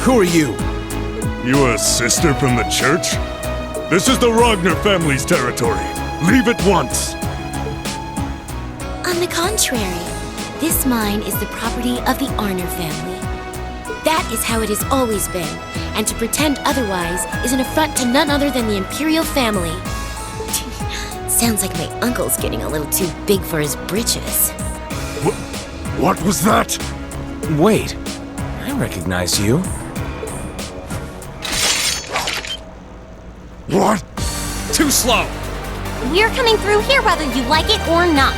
Who are you? You a sister from the church? This is the Ragnar family's territory. Leave at once. On the contrary, this mine is the property of the Arner family. That is how it has always been, and to pretend otherwise is an affront to none other than the Imperial family. Sounds like my uncle's getting a little too big for his britches. What was that? Wait, I recognize you. What? Too slow! We're coming through here whether you like it or not.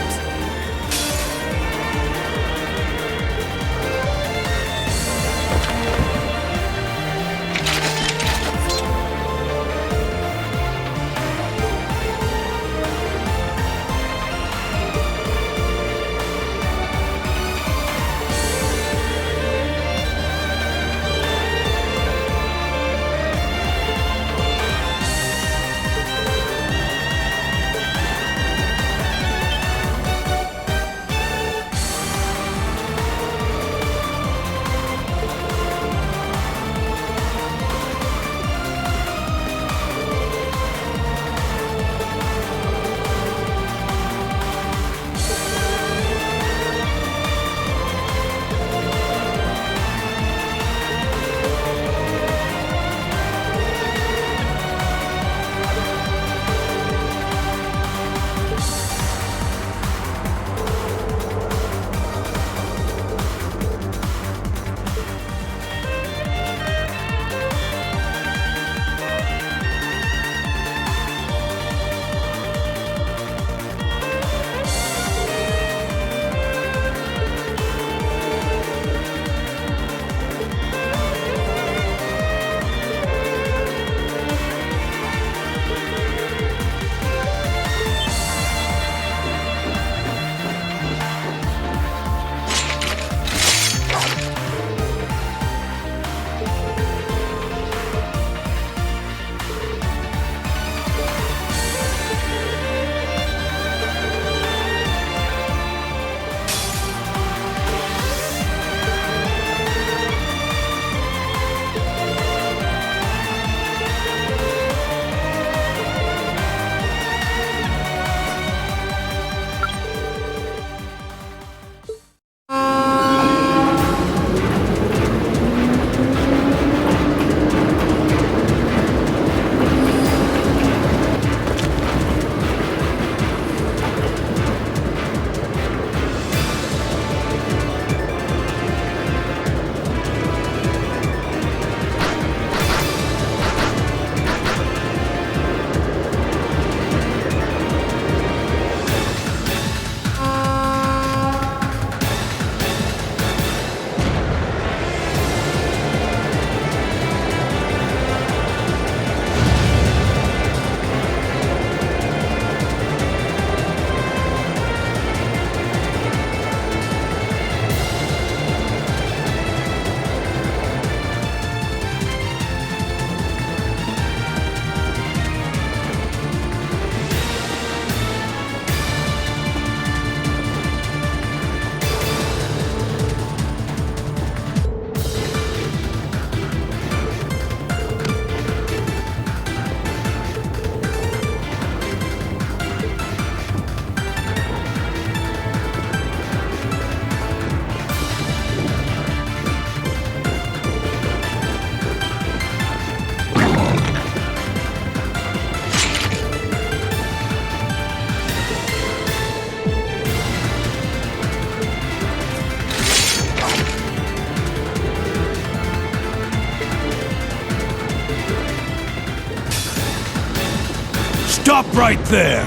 Stop right there!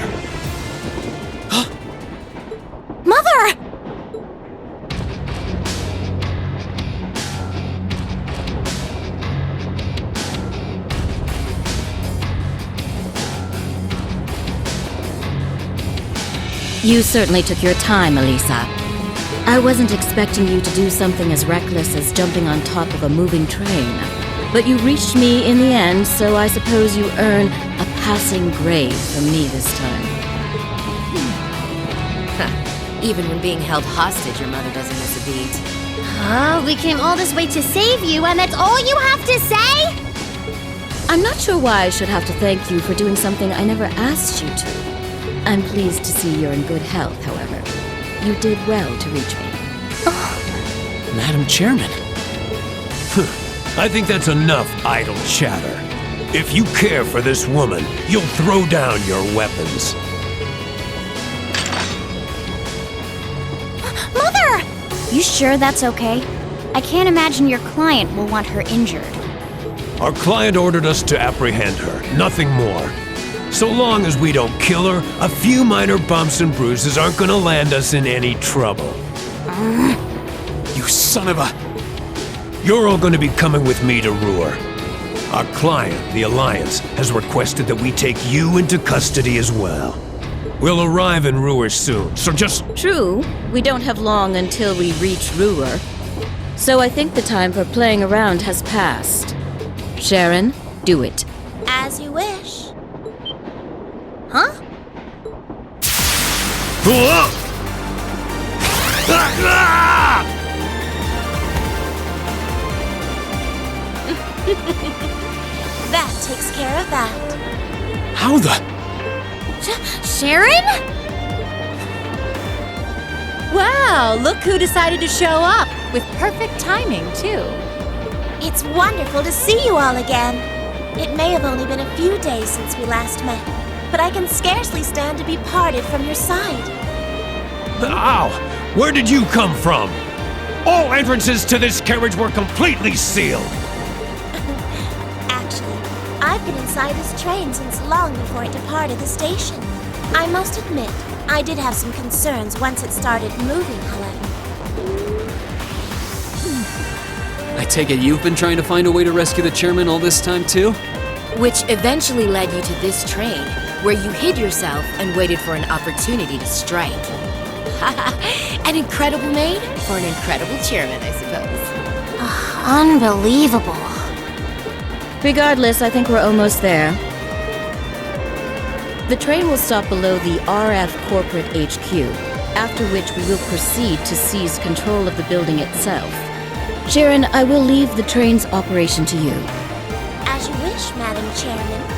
Mother! You certainly took your time, Elisa. I wasn't expecting you to do something as reckless as jumping on top of a moving train. But you reached me in the end, so I suppose you earn a passing grade from me this time. Even when being held hostage, your mother doesn't miss a beat. Oh, we came all this way to save you, and that's all you have to say? I'm not sure why I should have to thank you for doing something I never asked you to. I'm pleased to see you're in good health, however. You did well to reach me. Madam Chairman. I think that's enough idle chatter. If you care for this woman, you'll throw down your weapons. Mother! You sure that's okay? I can't imagine your client will want her injured. Our client ordered us to apprehend her, nothing more. So long as we don't kill her, a few minor bumps and bruises aren't gonna land us in any trouble. You son of a... You're all gonna be coming with me to Roer. Our client, the Alliance, has requested that we take you into custody as well. We'll arrive in Roer soon, so just... True, we don't have long until we reach Roer. So I think the time for playing around has passed. Sharon, do it. As you wish. Huh? That takes care of that. How the... Sharon? Wow, look who decided to show up. With perfect timing, too. It's wonderful to see you all again. It may have only been a few days since we last met, but I can scarcely stand to be parted from your side. Ow! Where did you come from? All entrances to this carriage were completely sealed. Actually, I've been inside this train since long before it departed the station. I must admit, I did have some concerns once it started moving, however. I take it you've been trying to find a way to rescue the chairman all this time, too? Which eventually led you to this train, where you hid yourself and waited for an opportunity to strike. An incredible maid for an incredible chairman, I suppose. Unbelievable. Regardless, I think we're almost there. The train will stop below the RF Corporate HQ, after which we will proceed to seize control of the building itself. Sharon, I will leave the train's operation to you. As you wish, Madam Chairman.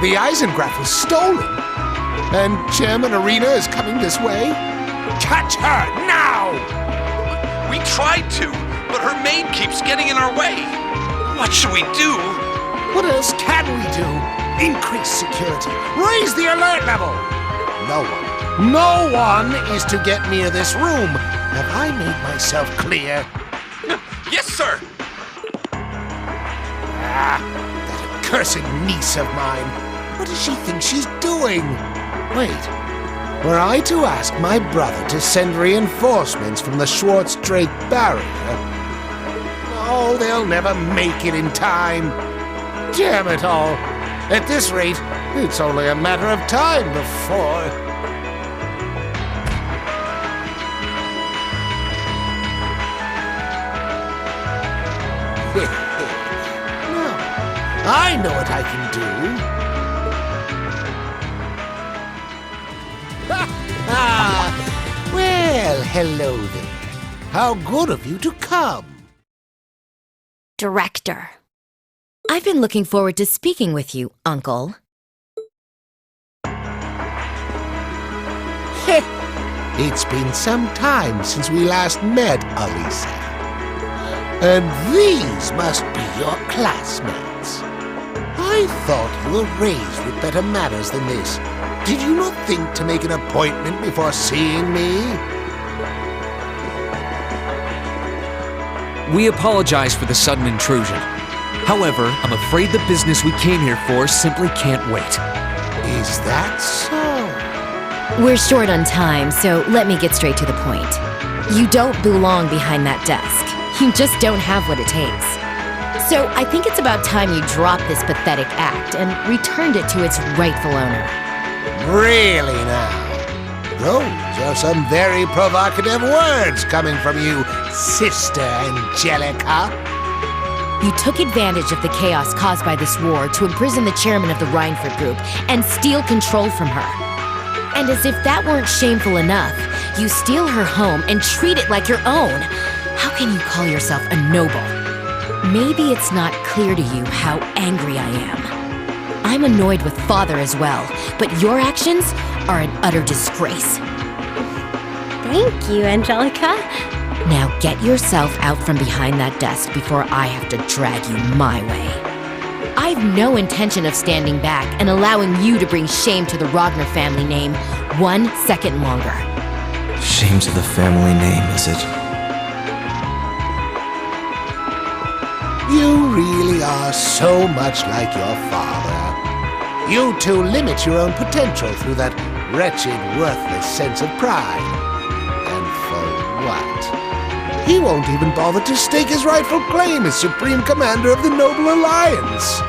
The Eisengraf was stolen. And Chairman Irina is coming this way? Catch her, now! We tried to, but her maid keeps getting in our way. What should we do? What else can we do? Increase security. Raise the alert level. No one is to get near this room. Have I made myself clear? Yes, sir. That accursed niece of mine. What does she think she's doing? Wait. Were I to ask my brother to send reinforcements from the Schwarz Drache barrier? Oh, they'll never make it in time. Damn it all. At this rate, it's only a matter of time before... No, I know what I can do. Well, hello there. How good of you to come. Director. I've been looking forward to speaking with you, Uncle. It's been some time since we last met, Alisa. And these must be your classmates. I thought you were raised with better manners than this. Did you not think to make an appointment before seeing me? We apologize for the sudden intrusion. However, I'm afraid the business we came here for simply can't wait. Is that so? We're short on time, so let me get straight to the point. You don't belong behind that desk. You just don't have what it takes. So I think it's about time you dropped this pathetic act and returned it to its rightful owner. Really now? Those are some very provocative words coming from you, Sister Angelica. You took advantage of the chaos caused by this war to imprison the chairman of the Reinford group and steal control from her. And as if that weren't shameful enough, you steal her home and treat it like your own. How can you call yourself a noble? Maybe it's not clear to you how angry I am. I'm annoyed with Father as well, but your actions are an utter disgrace. Thank you, Angelica. Now get yourself out from behind that desk before I have to drag you my way. I've no intention of standing back and allowing you to bring shame to the Ragnar family name 1 second longer. Shame to the family name, is it? You really are so much like your father. You two limit your own potential through that wretched, worthless sense of pride. And for what? He won't even bother to stake his rightful claim as Supreme Commander of the Noble Alliance.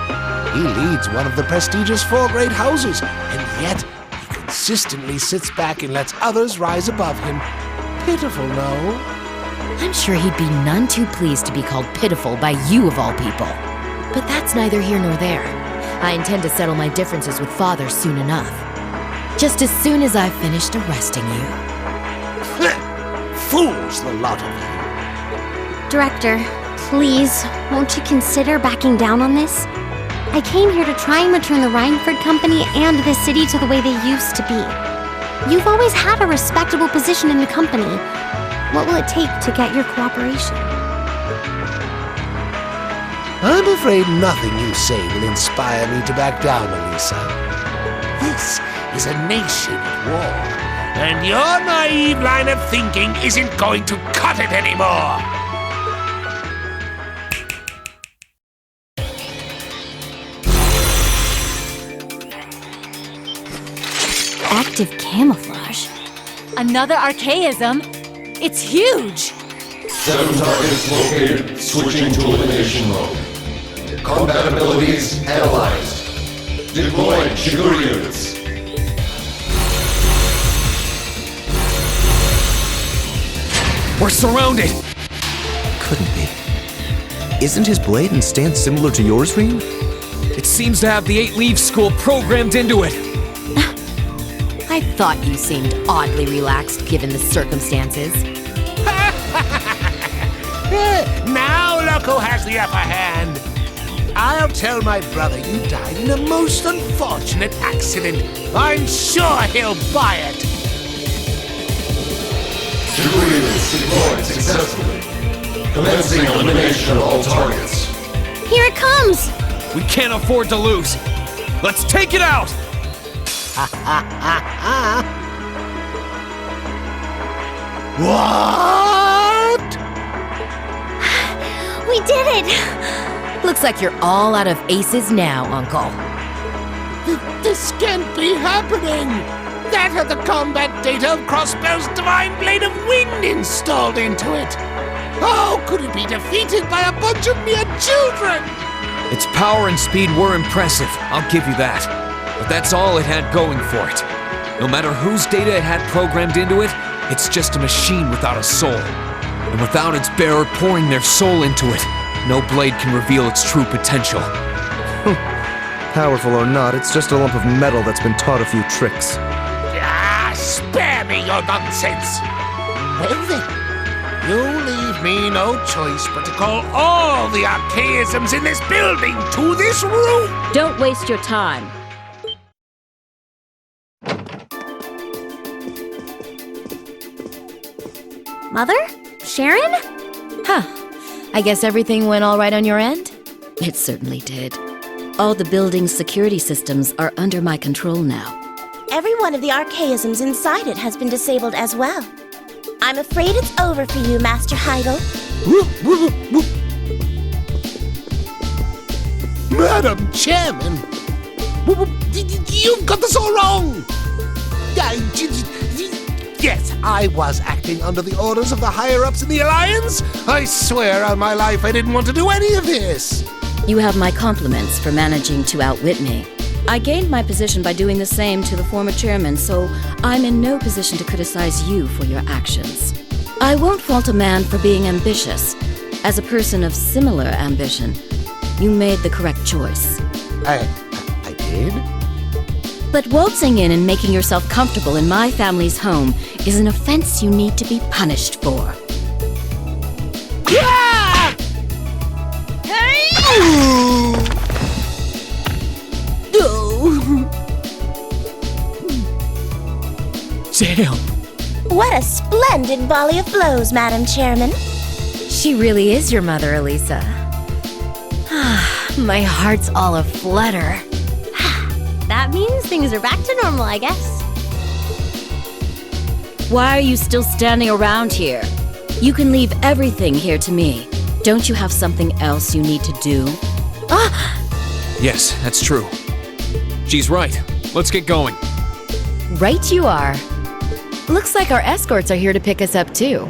He leads one of the prestigious 4 great houses, and yet he consistently sits back and lets others rise above him. Pitiful, no? I'm sure he'd be none too pleased to be called pitiful by you of all people. But that's neither here nor there. I intend to settle my differences with Father soon enough. Just as soon as I've finished arresting you. Fools, the lot of you. Director, please, won't you consider backing down on this? I came here to try and return the Reinford Company and the city to the way they used to be. You've always had a respectable position in the company. What will it take to get your cooperation? I'm afraid nothing you say will inspire me to back down, Alisa. This is a nation at war, and your naive line of thinking isn't going to cut it anymore! Active camouflage? Another archaism? It's huge! 7 targets located, switching to elimination mode. Combat abilities analyzed. Deploying sugar units. We're surrounded! Couldn't be. Isn't his blade and stance similar to yours, Rean? It seems to have the 8-leaf school programmed into it. I thought you seemed oddly relaxed given the circumstances. Now look who has the upper hand. I'll tell my brother you died in a most unfortunate accident. I'm sure he'll buy it. Sugar units deployed successfully. Commencing elimination of all targets. Here it comes! We can't afford to lose. Let's take it out! What? We did it! Looks like you're all out of aces now, Uncle. This can't be happening! That had the combat data of Crossbow's Divine Blade of Wind installed into it! How could it be defeated by a bunch of mere children? Its power and speed were impressive, I'll give you that. But that's all it had going for it. No matter whose data it had programmed into it, it's just a machine without a soul. And without its bearer pouring their soul into it, no blade can reveal its true potential. Powerful or not, it's just a lump of metal that's been taught a few tricks. Spare me your nonsense! Well then, you leave me no choice but to call all the archaisms in this building to this room! Don't waste your time. Mother? Sharon? Huh. I guess everything went all right on your end? It certainly did. All the building's security systems are under my control now. Every one of the archaisms inside it has been disabled as well. I'm afraid it's over for you, Master Heidel. Madam Chairman! You've got this all wrong! Yes, I was acting under the orders of the higher-ups in the Alliance. I swear on my life I didn't want to do any of this. You have my compliments for managing to outwit me. I gained my position by doing the same to the former chairman, so I'm in no position to criticize you for your actions. I won't fault a man for being ambitious. As a person of similar ambition, you made the correct choice. I did? But waltzing in and making yourself comfortable in my family's home is an offense you need to be punished for. Damn! What a splendid volley of blows, Madam Chairman. She really is your mother, Elisa. My heart's all aflutter. That means things are back to normal, I guess. Why are you still standing around here? You can leave everything here to me. Don't you have something else you need to do? Yes, that's true. She's right. Let's get going. Right you are. Looks like our escorts are here to pick us up, too.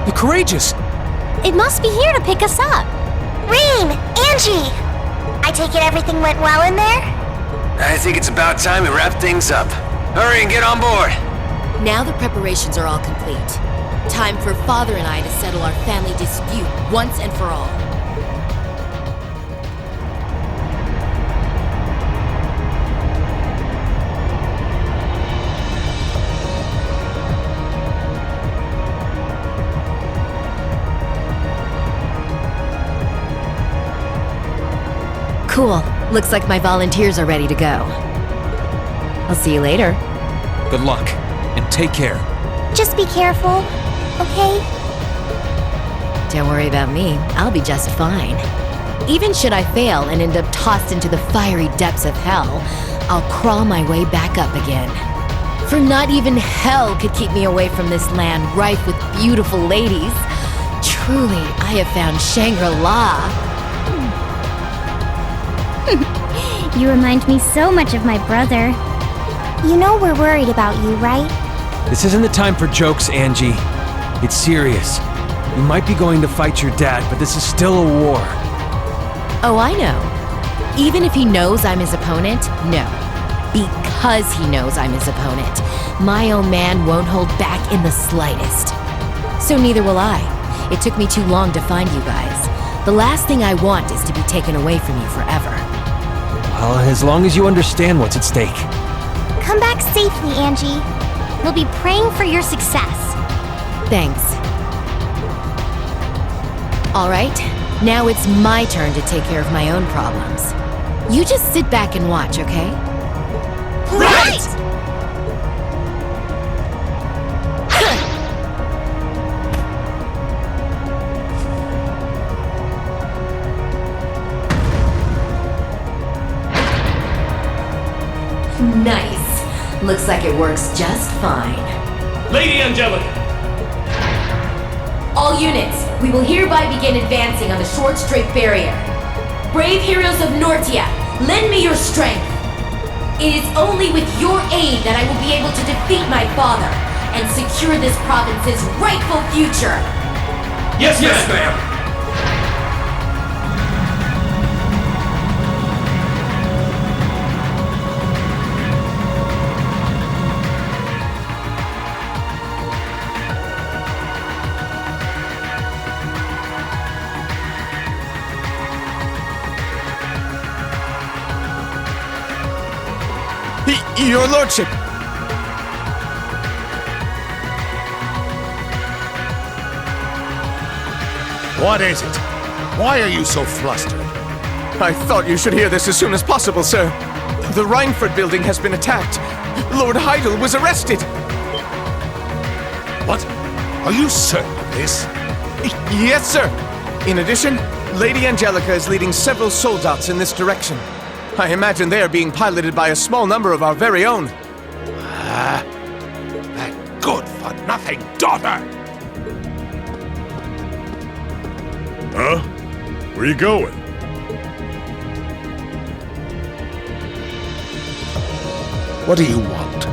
The Courageous! It must be here to pick us up. Rean! Angie! I take it everything went well in there? I think it's about time we wrap things up. Hurry and get on board! Now the preparations are all complete. Time for Father and I to settle our family dispute once and for all. Cool. Looks like my volunteers are ready to go. I'll see you later. Good luck, and take care. Just be careful, okay? Don't worry about me. I'll be just fine. Even should I fail and end up tossed into the fiery depths of hell, I'll crawl my way back up again. For not even hell could keep me away from this land rife with beautiful ladies. Truly, I have found Shangri-La. You remind me so much of my brother. You know we're worried about you, right? This isn't the time for jokes, Angie. It's serious. You might be going to fight your dad, but this is still a war. Oh, I know. Even if he knows I'm his opponent, no. Because he knows I'm his opponent, my own man won't hold back in the slightest. So neither will I. It took me too long to find you guys. The last thing I want is to be taken away from you forever. Well, as long as you understand what's at stake. Come back safely, Angie. We'll be praying for your success. Thanks. All right, now it's my turn to take care of my own problems. You just sit back and watch, okay? Right! Nice. Looks like it works just fine. Lady Angelica! All units, we will hereby begin advancing on the Schwarz barrier. Brave heroes of Nortia, lend me your strength. It is only with your aid that I will be able to defeat my father and secure this province's rightful future. Yes, ma'am! Your lordship! What is it? Why are you so flustered? I thought you should hear this as soon as possible, sir. The Reinford building has been attacked. Lord Heidel was arrested. What? Are you certain of this? Yes, sir. In addition, Lady Angelica is leading several soldats in this direction. I imagine they are being piloted by a small number of our very own. That good-for-nothing daughter! Huh? Where you going? What do you want?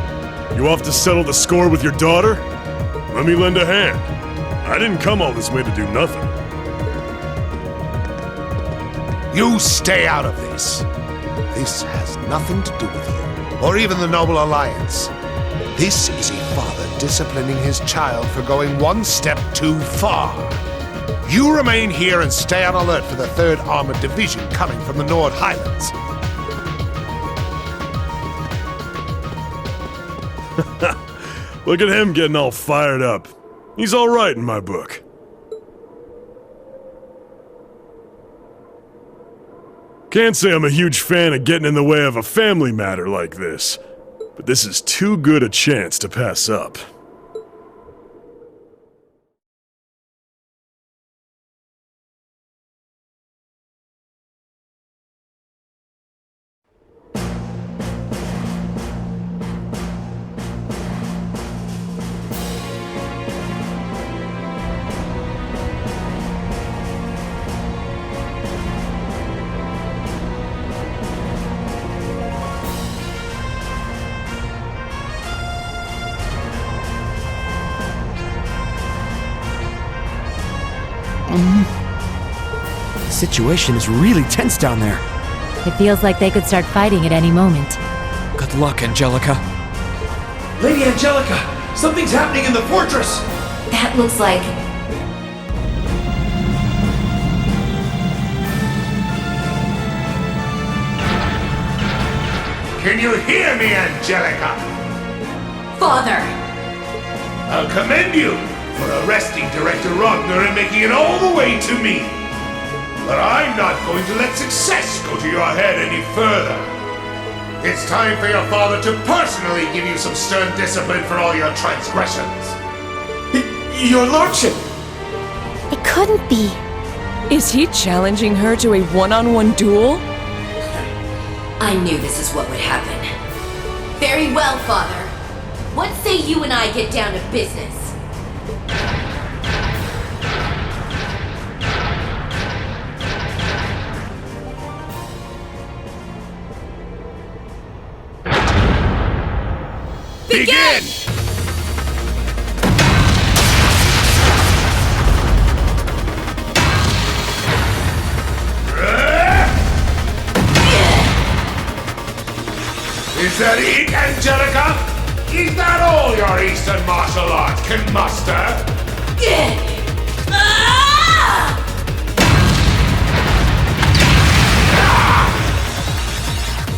You off to settle the score with your daughter? Let me lend a hand. I didn't come all this way to do nothing. You stay out of this. This has nothing to do with you, or even the Noble Alliance. This is a father disciplining his child for going one step too far. You remain here and stay on alert for the 3rd Armored Division coming from the Nord Highlands. Look at him getting all fired up. He's all right in my book. Can't say I'm a huge fan of getting in the way of a family matter like this, but this is too good a chance to pass up. The situation is really tense down there. It feels like they could start fighting at any moment. Good luck, Angelica. Lady Angelica! Something's happening in the fortress! That looks like... Can you hear me, Angelica? Father! I'll commend you for arresting Director Ragnar and making it all the way to me. But I'm not going to let success go to your head any further. It's time for your father to personally give you some stern discipline for all your transgressions. Your lordship! It couldn't be. Is he challenging her to a one-on-one duel? I knew this is what would happen. Very well, Father. What say you and I get down to business? Begin! Is that it, Angelica? Is that all your Eastern martial arts can muster?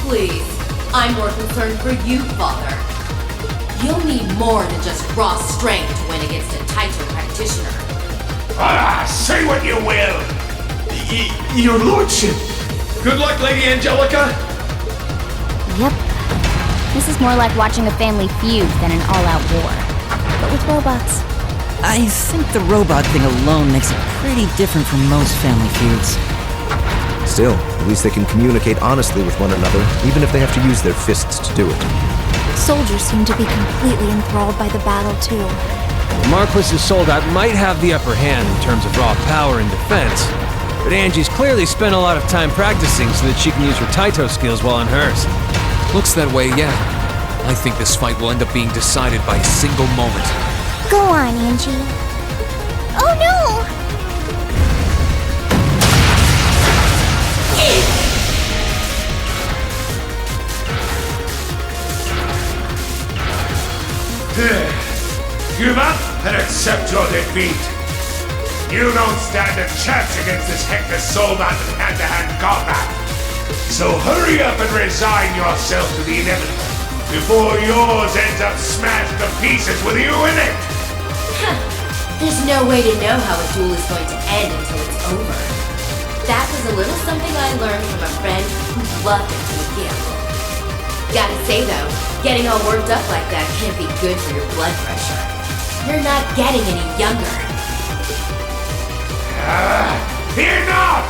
Please, I'm more concerned for you, Father. You'll need more than just raw strength to win against a Taito practitioner. Say what you will! Your lordship! Good luck, Lady Angelica! Yep. This is more like watching a family feud than an all-out war. But with robots. I think the robot thing alone makes it pretty different from most family feuds. Still, at least they can communicate honestly with one another, even if they have to use their fists to do it. Soldiers seem to be completely enthralled by the battle, too. Marquis's soldat might have the upper hand in terms of raw power and defense, but Angie's clearly spent a lot of time practicing so that she can use her Taito skills while on hers. Looks that way, yeah. I think this fight will end up being decided by a single moment. Go on, Angie. Oh no! Give up and accept your defeat. You don't stand a chance against this Hector Soldat in hand-to-hand combat. So hurry up and resign yourself to the inevitable before yours ends up smashed to pieces with you in it. There's no way to know how a duel is going to end until it's over. That was a little something I learned from a friend who loved it to a gamble. Gotta say though, getting all worked up like that can't be good for your blood pressure. You're not getting any younger. Enough!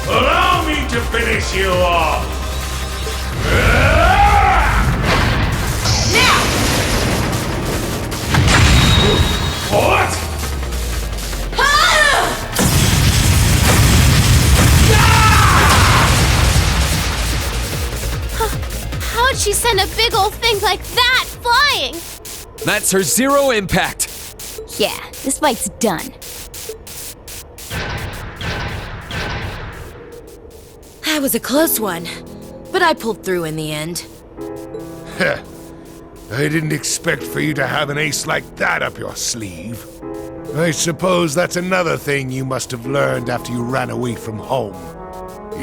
Allow me to finish you off. Now! What? How'd she send a big old thing like that flying? That's her zero impact. Yeah, this fight's done. That was a close one, but I pulled through in the end. I didn't expect for you to have an ace like that up your sleeve. I suppose that's another thing you must have learned after you ran away from home.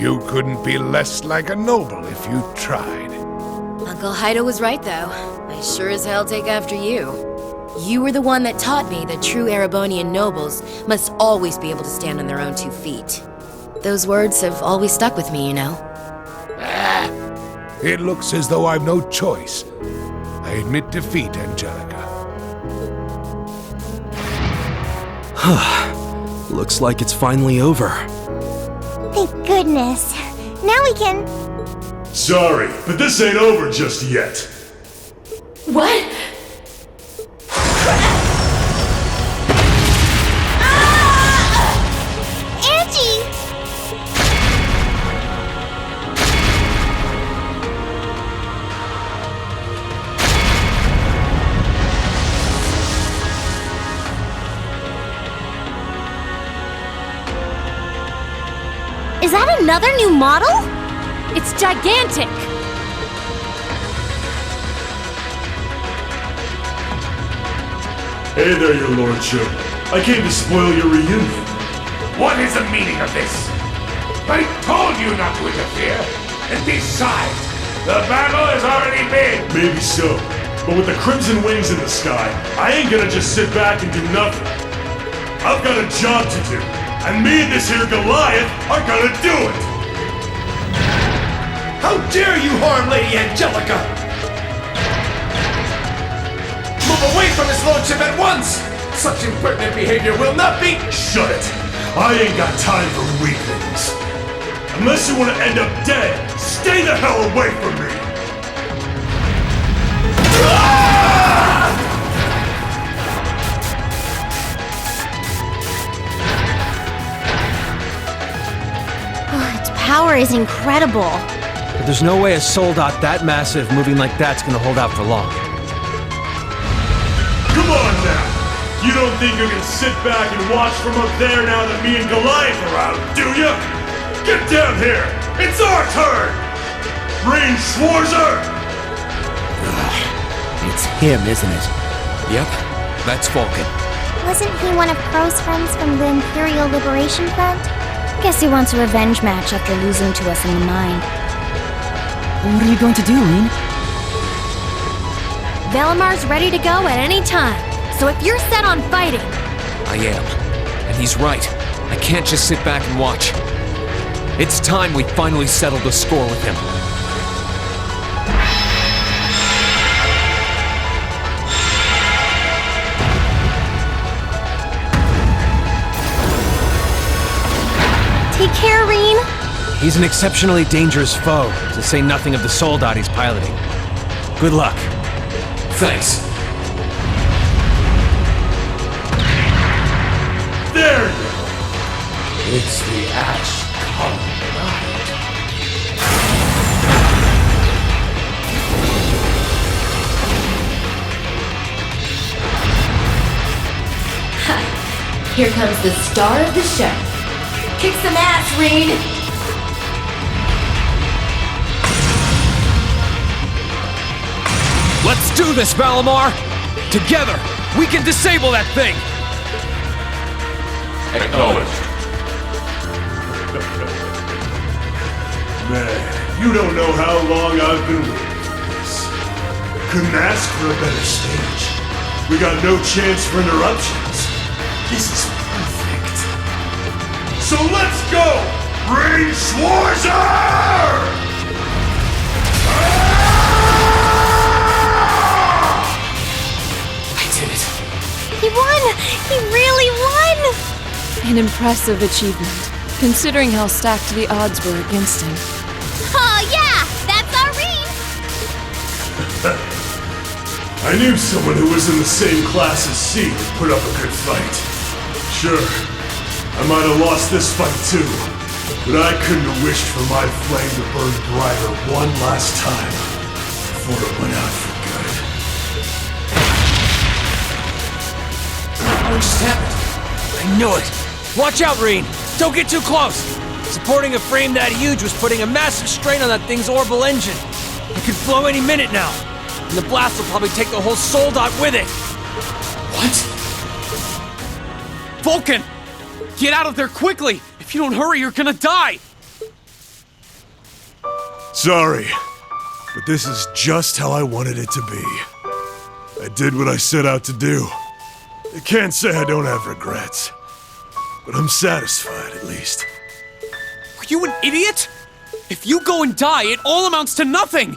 You couldn't be less like a noble if you tried. Uncle Heidel was right, though. I sure as hell take after you. You were the one that taught me that true Erebonian nobles must always be able to stand on their own 2 feet. Those words have always stuck with me, you know. It looks as though I've no choice. I admit defeat, Angelica. Looks like it's finally over. Thank goodness. Now we can... Sorry, but this ain't over just yet. What? Angie! Is that another new model? It's gigantic! Hey there, your lordship. I came to spoil your reunion. What is the meaning of this? I told you not to interfere. And besides, the battle has already been. Maybe so, but with the crimson wings in the sky, I ain't gonna just sit back and do nothing. I've got a job to do, and me and this here Goliath are gonna do it! How dare you harm Lady Angelica! Move away from his lordship at once! Such impertinent behavior will not be— Shut it! I ain't got time for weaklings. Unless you want to end up dead, stay the hell away from me! Its power is incredible. But there's no way a soldat that massive moving like that's gonna hold out for long. Come on now! You don't think you can sit back and watch from up there now that me and Goliath are out, do you? Get down here! It's our turn! Rean Schwarz! It's him, isn't it? Yep, that's Vulcan. Wasn't he one of Crow's friends from the Imperial Liberation Front? Guess he wants a revenge match after losing to us in the mine. What are you going to do, Rean? Valimar's ready to go at any time. So if you're set on fighting... I am. And he's right. I can't just sit back and watch. It's time we finally settled the score with him. Take care, Rean. He's an exceptionally dangerous foe, to say nothing of the soldat he's piloting. Good luck. Thanks. There you go. It's the axe come night. Here comes the star of the show. Kick some ass, Rean! Let's do this, Valimar! Together, we can disable that thing! Acknowledged. Man, you don't know how long I've been waiting for this. Couldn't ask for a better stage. We got no chance for interruptions. This is perfect. So let's go! Rean Schwarz! He won! He really won! An impressive achievement, considering how stacked the odds were against him. Oh yeah! That's our Rean! I knew someone who was in the same class as C would put up a good fight. Sure, I might have lost this fight too, but I couldn't have wished for my flame to burn brighter one last time before it went out for good. What just happened? I knew it! Watch out, Rean! Don't get too close! Supporting a frame that huge was putting a massive strain on that thing's orbital engine. It could blow any minute now. And the blast will probably take the whole soldat with it. What? Vulcan! Get out of there quickly! If you don't hurry, you're gonna die! Sorry, but this is just how I wanted it to be. I did what I set out to do. I can't say I don't have regrets, but I'm satisfied at least. Are you an idiot? If you go and die, it all amounts to nothing!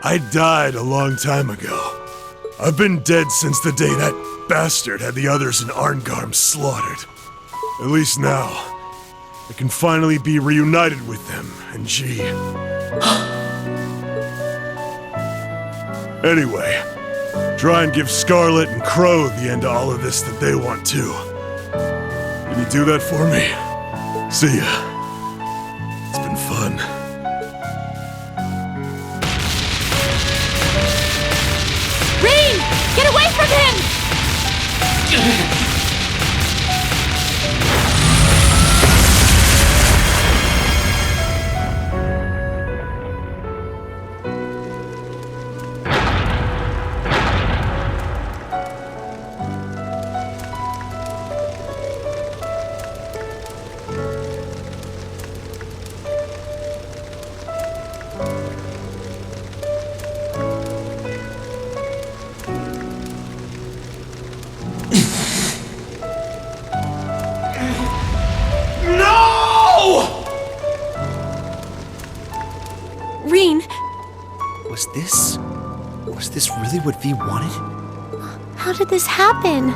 I died a long time ago. I've been dead since the day that bastard had the others in Arngarm slaughtered. At least now, I can finally be reunited with them and G. Anyway, try and give Scarlet and Crow the end to all of this that they want too. Can you do that for me? See ya. It's been fun. Rean! Get away from him! Rean! Was this really what V wanted? How did this happen?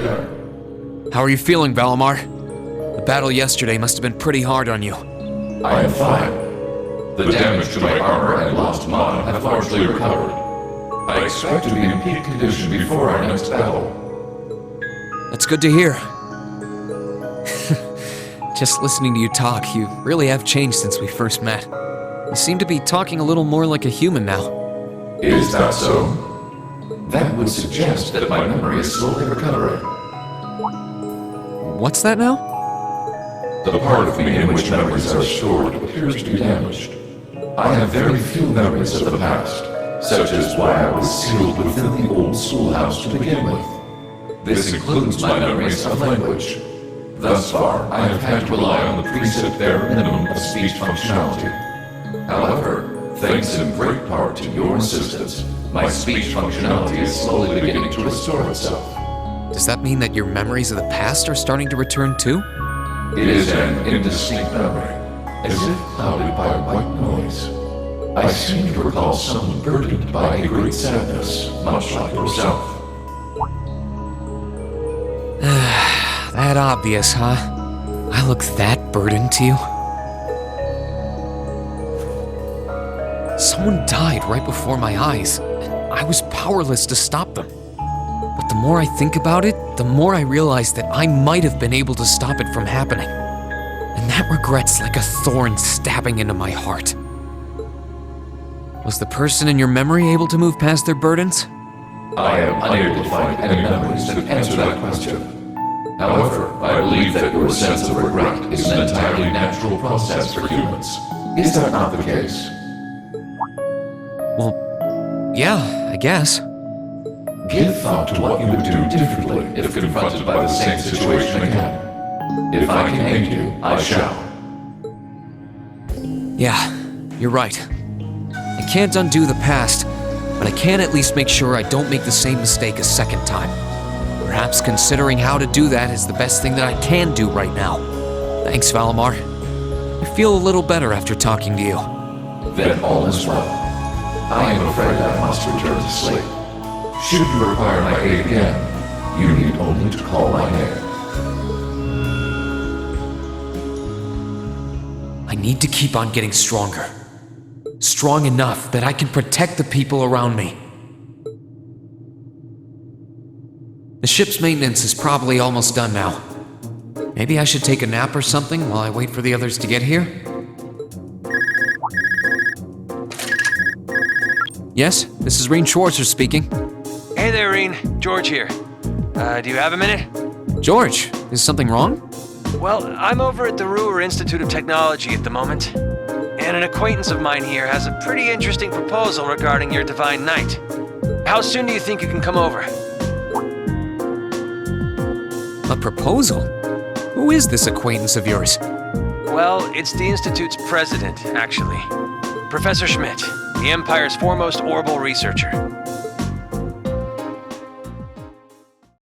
there. How are you feeling, Valimar? The battle yesterday must have been pretty hard on you. I am fine. The damage to my armor and lost mana have largely recovered. I expect to be in peak condition before our next battle. That's good to hear. Just listening to you talk, you really have changed since we first met. You seem to be talking a little more like a human now. Is that so? That would suggest that my memory is slowly recovering. What's that now? The part of me in which memories are stored appears to be damaged. I have very few memories of the past, such as why I was sealed within the old schoolhouse to begin with. This includes my memories of language. Thus far, I have had to rely on the preset bare minimum of speech functionality. However, thanks in great part to your assistance, my speech functionality is slowly beginning to restore itself. Does that mean that your memories of the past are starting to return too? It is an indistinct memory, as if clouded by a white noise. I seem to recall someone burdened by a great sadness, much like yourself. That obvious, huh? I look that burdened to you? Someone died right before my eyes, and I was powerless to stop them. But the more I think about it, the more I realize that I might have been able to stop it from happening. And that regret's like a thorn stabbing into my heart. Was the person in your memory able to move past their burdens? I am unable to find any memories that answer that question. However, I believe that your sense of regret is an entirely natural process for humans. Is that not the case? Well, yeah, I guess. Give thought to what you would do differently if confronted by the same situation again. If I can aid you, I shall. Yeah, you're right. I can't undo the past, but I can at least make sure I don't make the same mistake a second time. Perhaps considering how to do that is the best thing that I can do right now. Thanks, Valimar. I feel a little better after talking to you. Then all is well. I am afraid I must return to sleep. Should you require my aid again, you need only to call my name. I need to keep on getting stronger. Strong enough that I can protect the people around me. The ship's maintenance is probably almost done now. Maybe I should take a nap or something while I wait for the others to get here? Yes, this is Rean Schwarz speaking. Hey there, Rean. George here. Do you have a minute? George, is something wrong? Well, I'm over at the Roer Institute of Technology at the moment, and an acquaintance of mine here has a pretty interesting proposal regarding your Divine Knight. How soon do you think you can come over? A proposal? Who is this acquaintance of yours? Well, it's the Institute's president, actually. Professor Schmidt, the Empire's foremost orbital researcher.